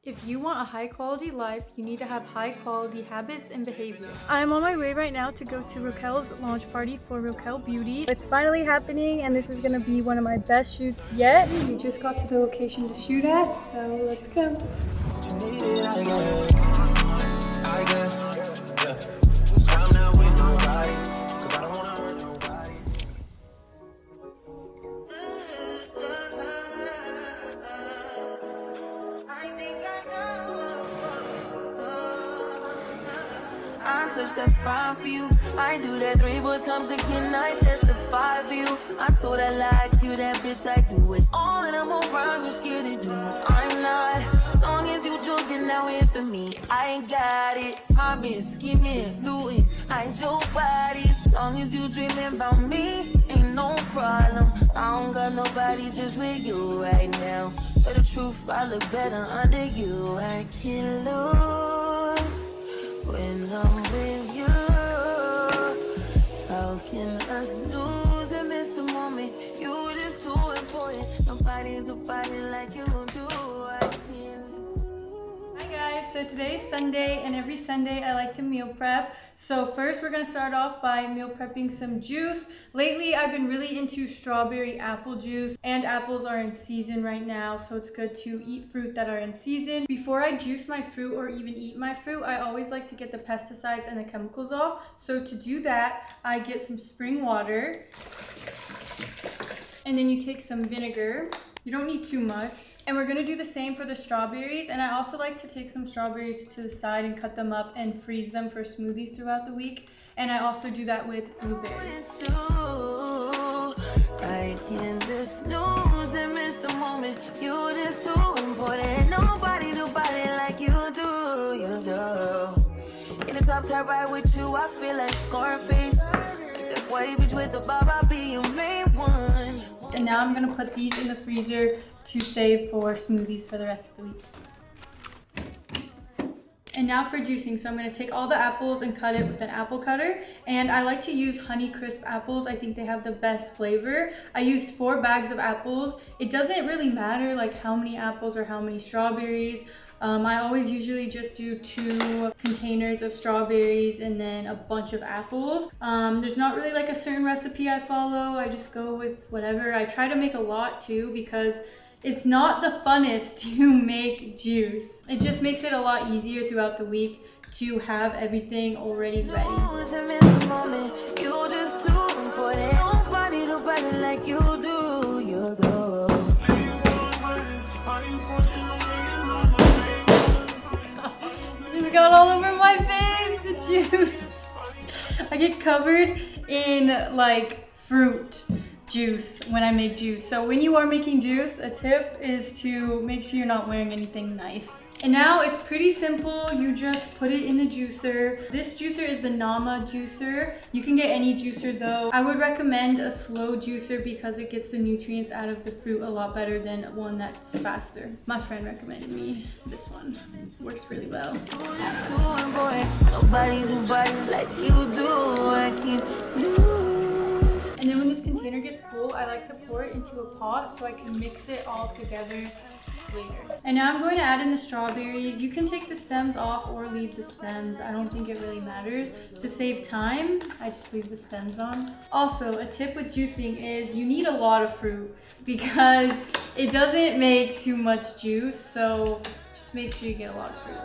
If you want a high quality life, you need to have high quality habits and behavior. I'm on my way right now to go to Rokeal's launch party for Rokeal Beauty. It's finally happening and this is gonna be one of my best shoots yet. We just got to the location to shoot at, so let's go. I touch that 5 for you. I do that 3 more times again. I testify for you. I told I like you, that bitch. I do it all, and I'm around. You scared to do it. I'm not. As long as you joking now here for me, I ain't got it. I've been scheming, looting. I ain't your body. As long as you dreaming about me, ain't no problem. I don't got nobody just with you right now. But the truth, I look better under you. I can't lose when I'm with you. How can us lose and miss the moment? You just too important. Nobody like you do. I can't lose. Hi guys, so today's Sunday and every Sunday I like to meal prep. So first we're going to start off by meal prepping some juice. Lately I've been really into strawberry apple juice, and apples are in season right now, so it's good to eat fruit that are in season. Before I juice my fruit or even eat my fruit, I always like to get the pesticides and the chemicals off. So to do that, I get some spring water, and then you take some vinegar. You don't need too much. And we're gonna do the same for the strawberries. And I also like to take some strawberries to the side and cut them up and freeze them for smoothies throughout the week. And I also do that with blueberries. I can't just lose and miss the moment. You just too important. Nobody like you do. You do. In the top tier right with you, I feel like Scarface. That white bitch with the bob, I'll be your main one. And now I'm gonna put these in the freezer to save for smoothies for the rest of the week. And now for juicing. So I'm gonna take all the apples and cut it with an apple cutter. And I like to use Honeycrisp apples. I think they have the best flavor. I used 4 bags of apples. It doesn't really matter like how many apples or how many strawberries. I always usually just do 2 containers of strawberries and then a bunch of apples. There's not really like a certain recipe I follow. I just go with whatever. I try to make a lot too because it's not the funnest to make juice. It just makes it a lot easier throughout the week to have everything already ready. Nobody like you do. You do. It got all over my face, the juice. I get covered in like fruit juice when I make juice. So when you are making juice, a tip is to make sure you're not wearing anything nice. And now it's pretty simple. You just put it in the juicer. This juicer is the Nama juicer. You can get any juicer though. I would recommend a slow juicer because it gets the nutrients out of the fruit a lot better than one that's faster. My friend recommended me this one. Works really well. And then when this container gets full, I like to pour it into a pot so I can mix it all together later. And now I'm going to add in the strawberries. You can take the stems off or leave the stems. I don't think it really matters. To save time, I just leave the stems on. Also, a tip with juicing is you need a lot of fruit because it doesn't make too much juice. So just make sure you get a lot of fruit.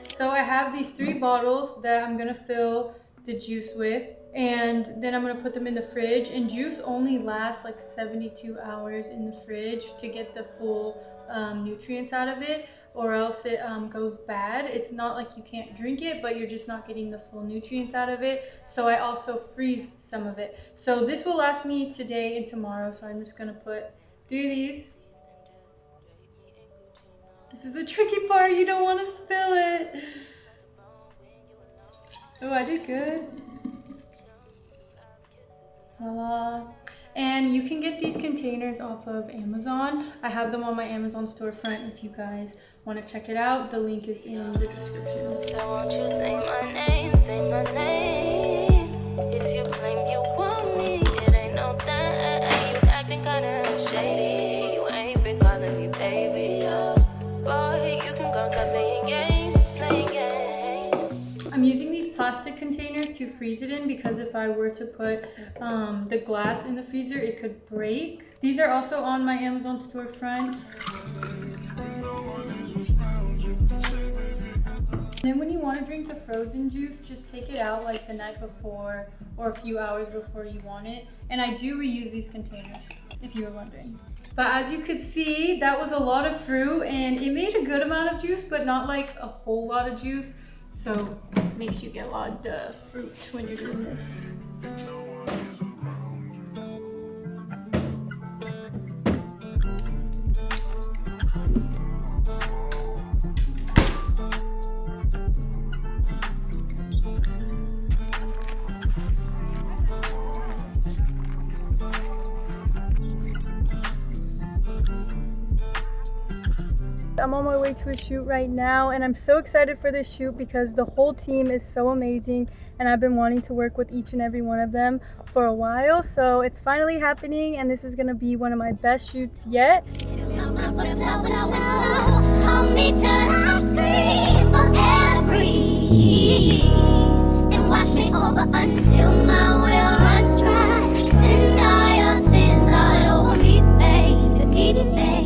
So I have these 3 bottles that I'm gonna fill the juice with, and then I'm gonna put them in the fridge. And juice only lasts like 72 hours in the fridge to get the full nutrients out of it, or else it goes bad. It's not like you can't drink it, but you're just not getting the full nutrients out of it. So I also freeze some of it. So this will last me today and tomorrow. So I'm just gonna put 3 of these. This is the tricky part, you don't want to spill it. Oh, I did good. Voila. And you can get these containers off of Amazon. I have them on my Amazon storefront if you guys want to check it out. The link is in the description. So won't you say my name, say my name. If you claim you want me, it ain't no thing. You acting kinda shady. You ain't been plastic containers to freeze it in, because if I were to put the glass in the freezer, it could break. These are also on my Amazon storefront. Then when you want to drink the frozen juice, just take it out like the night before or a few hours before you want it. And I do reuse these containers, if you were wondering. But as you could see, that was a lot of fruit and it made a good amount of juice, but not like a whole lot of juice. So it makes you get a lot of fruit when you're doing this. I'm on my way to a shoot right now, and I'm so excited for this shoot because the whole team is so amazing and I've been wanting to work with each and every one of them for a while. So it's finally happening and this is going to be one of my best shoots yet. And wash me over until my well runs dry. Send all your sins all over me, baby, baby.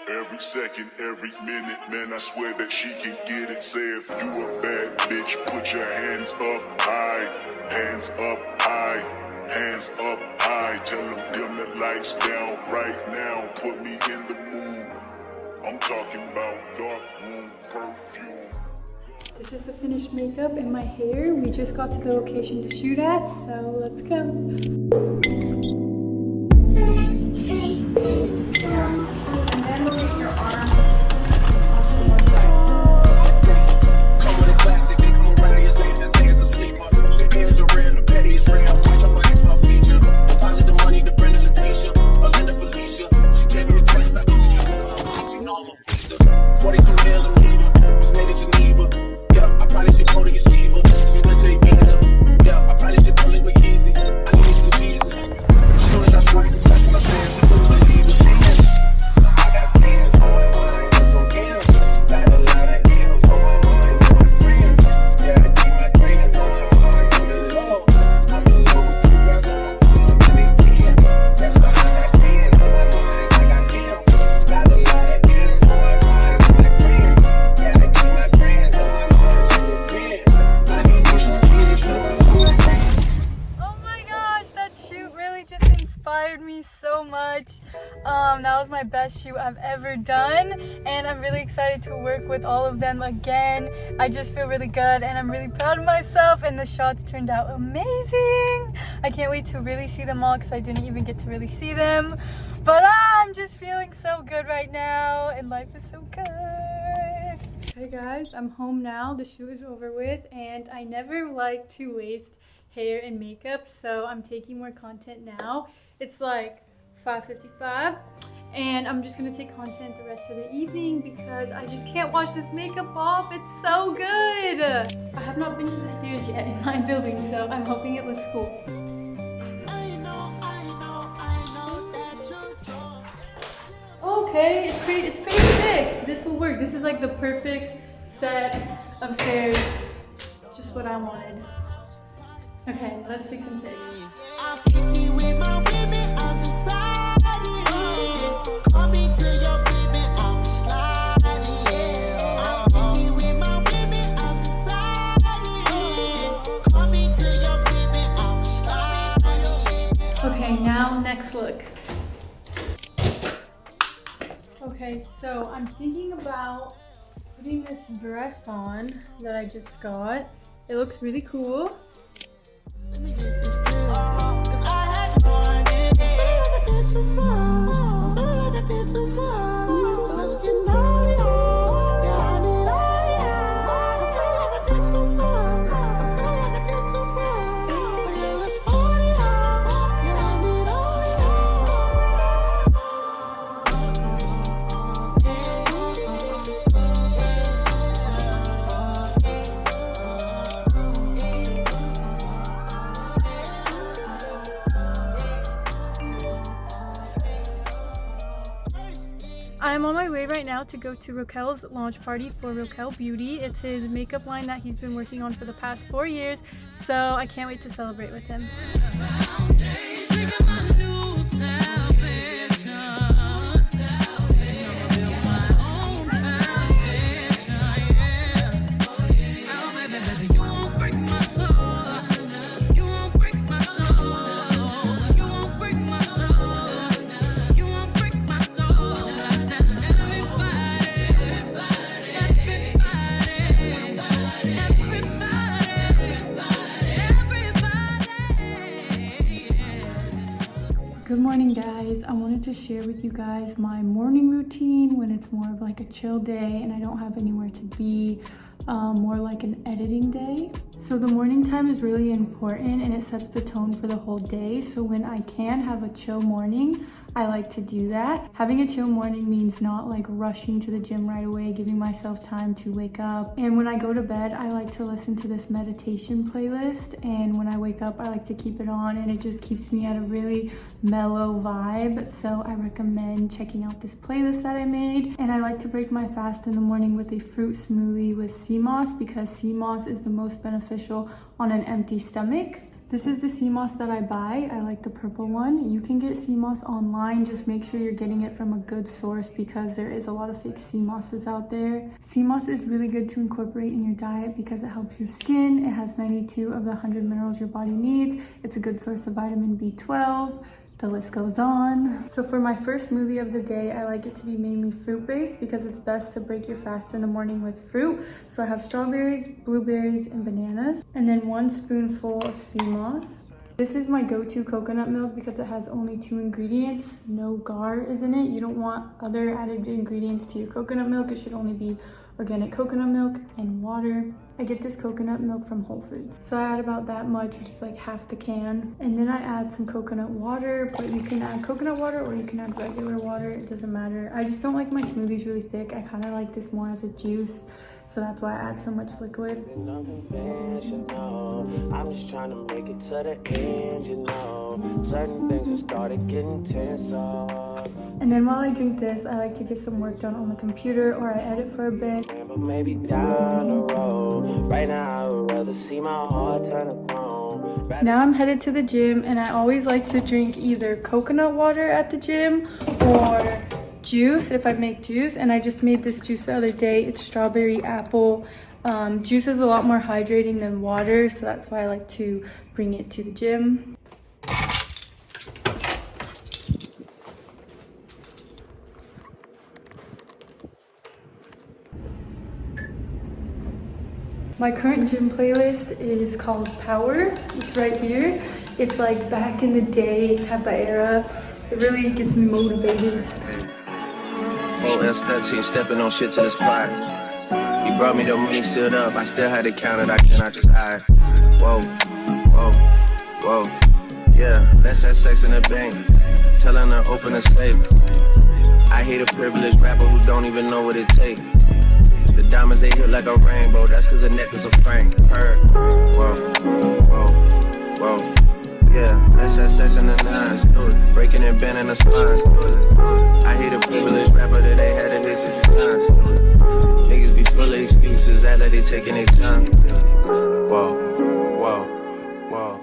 Every second, every minute, man, I swear that she can get it. Say if you a bad bitch, put your hands up high, hands up high, hands up high. Tell them dim the lights down right now, put me in the mood. I'm talking about dark room perfume. This is the finished makeup and my hair. We just got to the location to shoot at, so let's go. Me so much. That was my best shoot I've ever done and I'm really excited to work with all of them again. I just feel really good and I'm really proud of myself and the shots turned out amazing. I can't wait to really see them all because I didn't even get to really see them, but I'm just feeling so good right now and life is so good. Hey guys, I'm home now. The shoot is over with and I never like to waste hair and makeup, so I'm taking more content now. It's like 5:55 and I'm just gonna take content the rest of the evening because I just can't wash this makeup off. It's so good. I have not been to the stairs yet in my building, so I'm hoping it looks cool. Okay, it's pretty sick. This will work. This is like the perfect set of stairs. Just what I wanted. Okay, let's take some pics. Okay, now next look. Okay, so I'm thinking about putting this dress on that I just got. It looks really cool. Let me get this pill, 'cause I had no idea. I feel like I did too much. I feel like I did too much. Let's get naughty. Yeah, I need all, yeah. I feel like I did too much. I feel like I did too much. But yeah, let's party. Yeah, I need all, now to go to Rokeal's launch party for Rokeal Beauty. It's his makeup line that he's been working on for the past 4 years, so I can't wait to celebrate with him. Good morning, guys. I wanted to share with you guys my morning routine when it's more of like a chill day and I don't have anywhere to be, more like an editing day. So the morning time is really important and it sets the tone for the whole day. So when I can have a chill morning, I like to do that. Having a chill morning means not like rushing to the gym right away, giving myself time to wake up. And when I go to bed, I like to listen to this meditation playlist. And when I wake up, I like to keep it on and it just keeps me at a really mellow vibe. So I recommend checking out this playlist that I made. And I like to break my fast in the morning with a fruit smoothie with sea moss because sea moss is the most beneficial on an empty stomach. This is the sea moss that I buy. I like the purple one. You can get sea moss online. Just make sure you're getting it from a good source because there is a lot of fake sea mosses out there. Sea moss is really good to incorporate in your diet because it helps your skin. It has 92 of the 100 minerals your body needs. It's a good source of vitamin B12. The list goes on. So for my first smoothie of the day, I like it to be mainly fruit-based because it's best to break your fast in the morning with fruit. So I have strawberries, blueberries, and bananas, and then 1 spoonful of sea moss. This is my go-to coconut milk because it has only 2 ingredients. No GAR is in it. You don't want other added ingredients to your coconut milk. It should only be organic coconut milk and water. I get this coconut milk from Whole Foods. So I add about that much, which is like half the can. And then I add some coconut water, but you can add coconut water or you can add regular water. It doesn't matter. I just don't like my smoothies really thick. I kind of like this more as a juice. So that's why I add so much liquid. I'm just trying to make it to the end, you know. Certain things have started getting tense up. And then while I drink this, I like to get some work done on the computer or I edit for a bit. But maybe down the road. Right now, I would rather see my heart turn to chrome. Now I'm headed to the gym and I always like to drink either coconut water at the gym or juice if I make juice. And I just made this juice the other day. It's strawberry apple. Juice is a lot more hydrating than water, so that's why I like to bring it to the gym. My current gym playlist is called Power. It's right here. It's like back in the day type of era. It really gets me motivated. 4S13 stepping on shit to the spot. He brought me the money sealed up. I still had to count it. I cannot just hide. Whoa, whoa, whoa. Yeah, let's have sex in the bank. Telling her open a safe. I hate a privileged rapper who don't even know what it takes. The diamonds they hit like a rainbow. That's cause the necklace a frame. Her. Whoa, whoa, whoa. Yeah, let's have sex in the nines. Breaking and bending the spines. I hate a privileged rapper that they had to hit 60 times. Niggas be full of excuses, act like they taking their time. Whoa, whoa, whoa.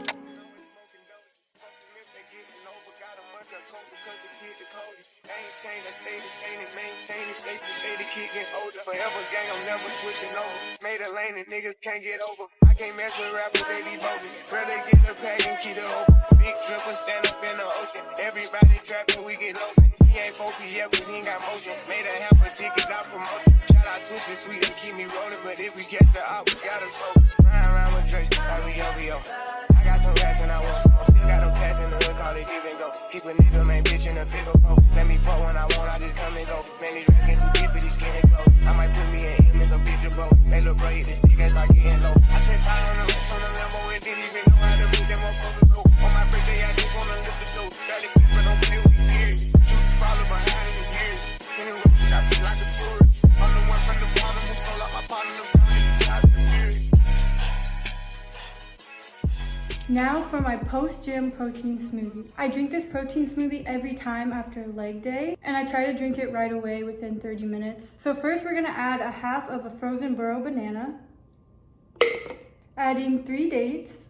Maintain, I stay the same and maintain it. Safe to say the kid get older. Forever gang, I'm never switching over. Made a lane and niggas can't get over. I can't mess with rappers, they be bogus. Brother get the pack and keep it open. Big dripper stand up in the ocean. Everybody trapping, we get open. He ain't 4P yet, but he ain't got motion. Made a half a ticket out promotion. Shout out Sushi Sweet and keep me rolling. But if we get the out, we gotta slow. Ride around with Drake, like we OVO. I got some rats and I want some. Still got them pass in the hood, call it give and go. Keep a nigga, man, bitch in a figure 4. Let me fuck when I want, I just come and go. Man, these records too deep for these skinny clothes. I might put me in some picture boat. They look bro, this nigga start getting low. I spent time on the rest on the Lambo and didn't even know how to move them motherfuckers go. On my birthday, I just wanna lift the dough. Barely fit, but don't play with me, period. You just follow behind the years. In the road, I feel like a tourist. I'm the one from the bottom who sold out my partner. The promise, I feel period. Now for my post-gym protein smoothie. I drink this protein smoothie every time after a leg day, and I try to drink it right away within 30 minutes. So first we're gonna add a half of a frozen burro banana, adding 3 dates.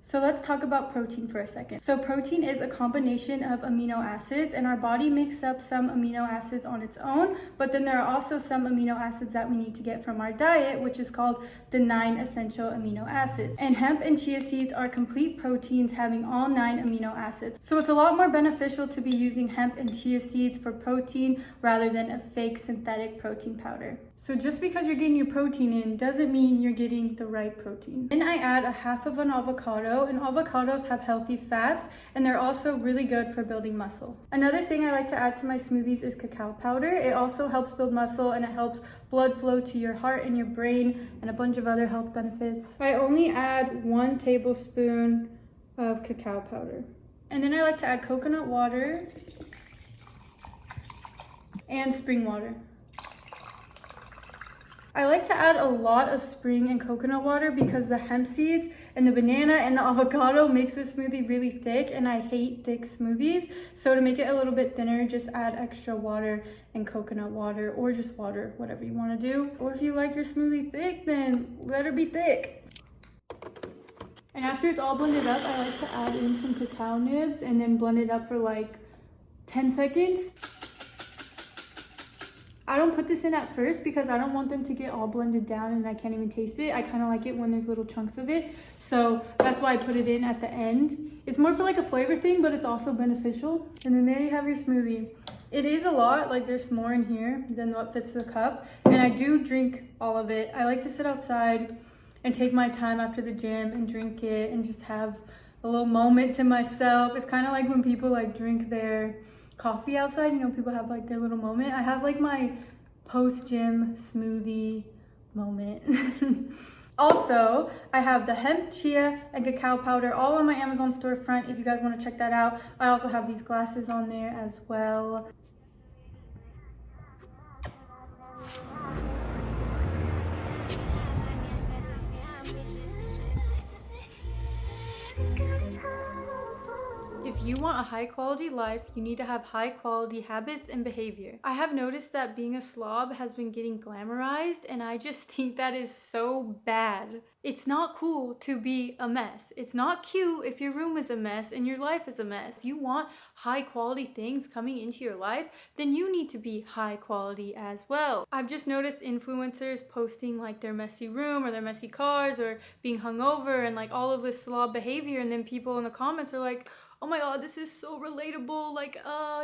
So let's talk about protein for a second. So protein is a combination of amino acids, and our body makes up some amino acids on its own, but then there are also some amino acids that we need to get from our diet, which is called the 9 essential amino acids. And hemp and chia seeds are complete proteins having all 9 amino acids. So it's a lot more beneficial to be using hemp and chia seeds for protein rather than a fake synthetic protein powder. So just because you're getting your protein in doesn't mean you're getting the right protein. Then I add a half of an avocado, and avocados have healthy fats, and they're also really good for building muscle. Another thing I like to add to my smoothies is cacao powder. It also helps build muscle, and it helps blood flow to your heart and your brain, and a bunch of other health benefits. I only add 1 tablespoon of cacao powder. And then I like to add coconut water and spring water. I like to add a lot of spring and coconut water because the hemp seeds and the banana and the avocado makes this smoothie really thick, and I hate thick smoothies. So to make it a little bit thinner, just add extra water and coconut water, or just water, whatever you want to do. Or if you like your smoothie thick, then let her be thick. And after it's all blended up, I like to add in some cacao nibs and then blend it up for like 10 seconds. I don't put this in at first because I don't want them to get all blended down and I can't even taste it. I kind of like it when there's little chunks of it. So that's why I put it in at the end. It's more for like a flavor thing, but it's also beneficial. And then there you have your smoothie. It is a lot, like there's more in here than what fits the cup. And I do drink all of it. I like to sit outside and take my time after the gym and drink it and just have a little moment to myself. It's kind of like when people like drink their coffee outside, you know, people have like their little moment. I have like my post-gym smoothie moment. Also, I have the hemp, chia, and cacao powder all on my Amazon storefront if you guys want to check that out. I also have these glasses on there as well. If you want a high quality life, you need to have high quality habits and behavior. I have noticed that being a slob has been getting glamorized, and I just think that is so bad. It's not cool to be a mess. It's not cute if your room is a mess and your life is a mess. If you want high quality things coming into your life, then you need to be high quality as well. I've just noticed influencers posting like their messy room or their messy cars or being hungover and like all of this slob behavior, and then people in the comments are like, oh my god, this is so relatable, like,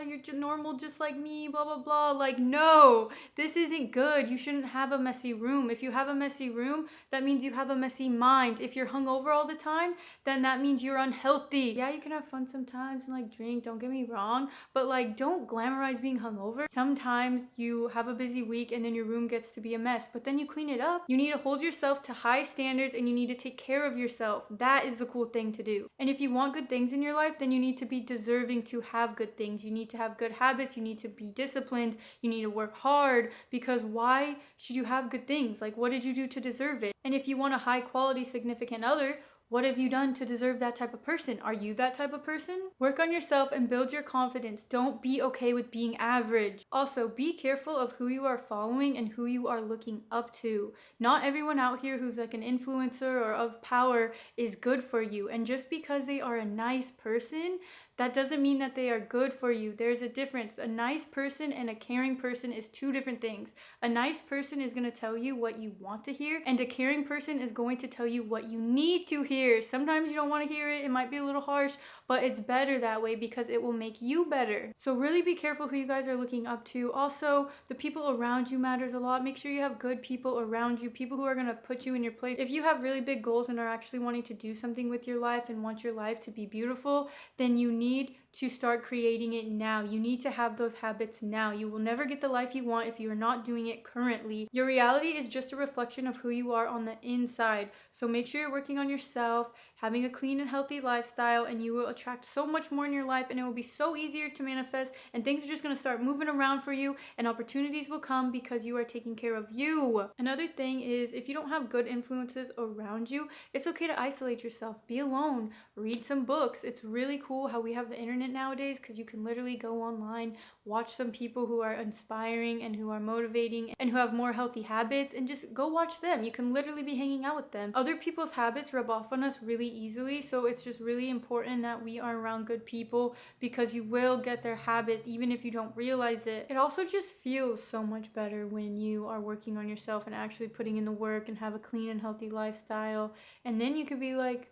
you're normal just like me, blah, blah, blah. Like, no, this isn't good. You shouldn't have a messy room. If you have a messy room, that means you have a messy mind. If you're hungover all the time, then that means you're unhealthy. Yeah, you can have fun sometimes and like drink, don't get me wrong, but like, don't glamorize being hungover. Sometimes you have a busy week and then your room gets to be a mess, but then you clean it up. You need to hold yourself to high standards and you need to take care of yourself. That is the cool thing to do. And if you want good things in your life, then you need to be deserving to have good things. You need to have good habits. You need to be disciplined. You need to work hard, because why should you have good things? Like, what did you do to deserve it? And if you want a high quality significant other, what have you done to deserve that type of person? Are you that type of person? Work on yourself and build your confidence. Don't be okay with being average. Also, be careful of who you are following and who you are looking up to. Not everyone out here who's like an influencer or of power is good for you. And just because they are a nice person, that doesn't mean that they are good for you. There's a difference. A nice person and a caring person is 2 different things. A nice person is going to tell you what you want to hear, and a caring person is going to tell you what you need to hear. Sometimes you don't want to hear it. It might be a little harsh, but it's better that way because it will make you better. So really be careful who you guys are looking up to. Also, the people around you matters a lot. Make sure you have good people around you, people who are going to put you in your place. If you have really big goals and are actually wanting to do something with your life and want your life to be beautiful, then you need to start creating it now. You need to have those habits now. You will never get the life you want if you are not doing it currently. Your reality is just a reflection of who you are on the inside. So make sure you're working on yourself, having a clean and healthy lifestyle, and you will attract so much more in your life, and it will be so easier to manifest, and things are just going to start moving around for you, and opportunities will come because you are taking care of you. Another thing is, if you don't have good influences around you, it's okay to isolate yourself. Be alone. Read some books. It's really cool how we have the internet nowadays, because you can literally go online, watch some people who are inspiring and who are motivating and who have more healthy habits, and just go watch them. You can literally be hanging out with them. Other people's habits rub off on us really easily, so it's just really important that we are around good people, because you will get their habits even if you don't realize it. It also just feels so much better when you are working on yourself and actually putting in the work and have a clean and healthy lifestyle, and then you could be like,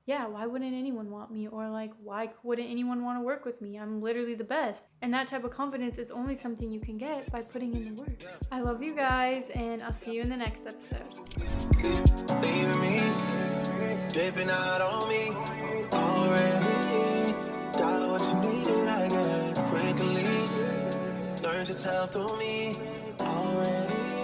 yeah, why wouldn't anyone want me? Or like, why wouldn't anyone want to work with me? I'm literally the best. And that type of confidence is only something you can get by putting in the work. I love you guys, and I'll see you in the next episode. Leaving me, dipping out on me already. Got what you needed, I guess, quickly. Learned yourself through me already.